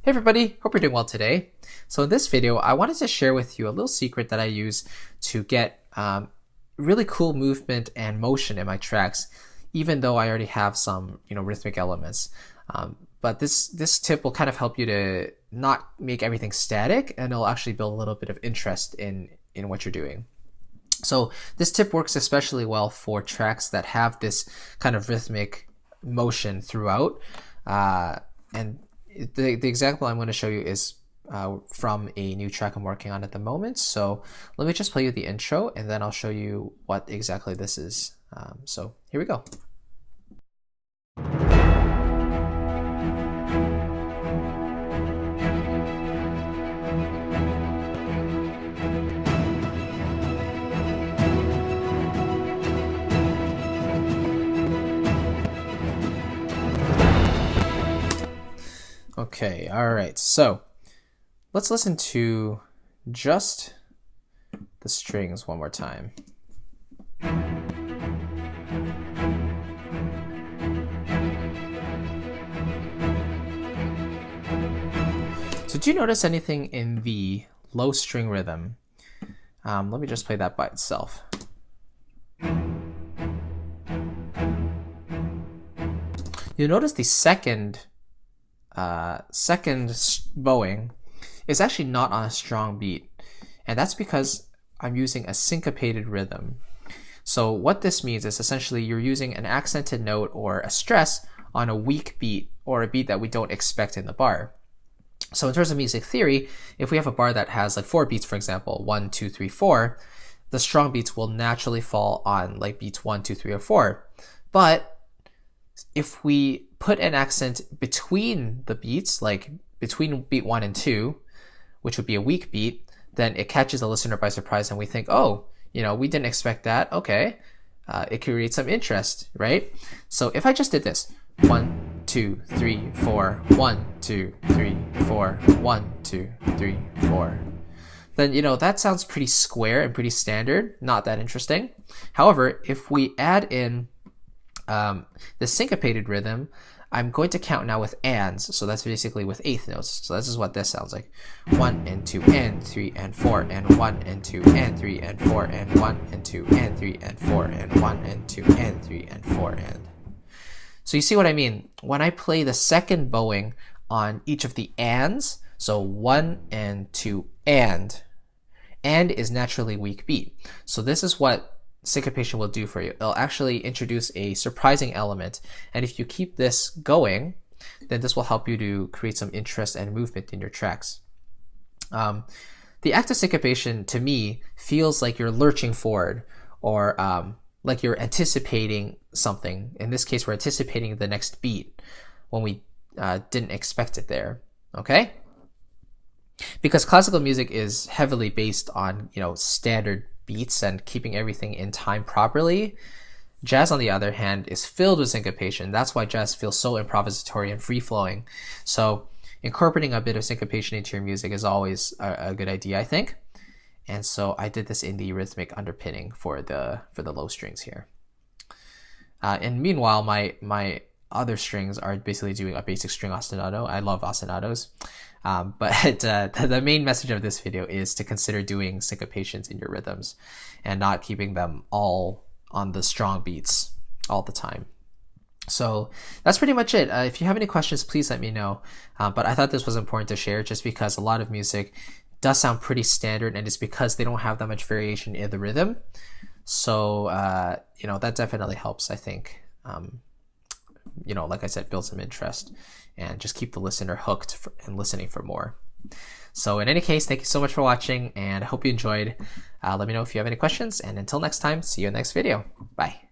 Hey everybody, hope you're doing well today. So in this video, I wanted to share with you a little secret that I use to get really cool movement and motion in my tracks, even though I already have some rhythmic elements. But this tip will kind of help you to not make everything static, and it'll actually build a little bit of interest in what you're doing. So this tip works especially well for tracks that have this kind of rhythmic motion throughout. And the example I'm going to show you is from a new track I'm working on at the moment. So let me just play you the intro and then I'll show you what exactly this is. So here we go. Okay, all right, so let's listen to just the strings one more time. So do you notice anything in the low string rhythm? Let me just play that by itself. You'll notice the second bowing is actually not on a strong beat, and that's because I'm using a syncopated rhythm. So what this means is essentially you're using an accented note or a stress on a weak beat, or a beat that we don't expect in the bar. So in terms of music theory, if we have a bar that has like 4 beats, for example, 1, 2, 3, 4, the strong beats will naturally fall on like beats 1, 2, 3, or 4. But if we put an accent between the beats, like between beat 1 and 2, which would be a weak beat, then it catches the listener by surprise and we think, oh, we didn't expect that. Okay, it creates some interest, right? So if I just did this, 1, 2, 3, 4, 1, 2, 3, 4, 1, 2, 3, 4, then that sounds pretty square and pretty standard, not that interesting. However, if we add in the syncopated rhythm, I'm going to count now with ands, so that's basically with eighth notes. So this is what this sounds like: 1 and 2 and 3 and 4 and 1 and 2 and 3 and 4 and 1 and 2 and 3 and 4 and 1 and 2 and 3 and 4 and. So you see what I mean? When I play the second bowing on each of the ands, so 1 and 2 and is naturally weak beat. So this is what syncopation will do for you. It'll actually introduce a surprising element, and if you keep this going, then this will help you to create some interest and movement in your tracks. The act of syncopation to me feels like you're lurching forward, or like you're anticipating something. In this case, we're anticipating the next beat when we didn't expect it there. Okay? Because classical music is heavily based on standard beats and keeping everything in time properly. Jazz, on the other hand, is filled with syncopation. That's why jazz feels so improvisatory and free-flowing. So incorporating a bit of syncopation into your music is always a good idea, I think. And so I did this in the rhythmic underpinning for the low strings here. And meanwhile, my other strings are basically doing a basic string ostinato. I love ostinatos. But the main message of this video is to consider doing syncopations in your rhythms and not keeping them all on the strong beats all the time. So that's pretty much it. If you have any questions, please let me know. But I thought this was important to share just because a lot of music does sound pretty standard, and it's because they don't have that much variation in the rhythm. So, that definitely helps, I think. Like I said, build some interest and just keep the listener hooked and listening for more. So in any case, thank you so much for watching, and I hope you enjoyed. Let me know if you have any questions, and until next time, see you in the next video. Bye.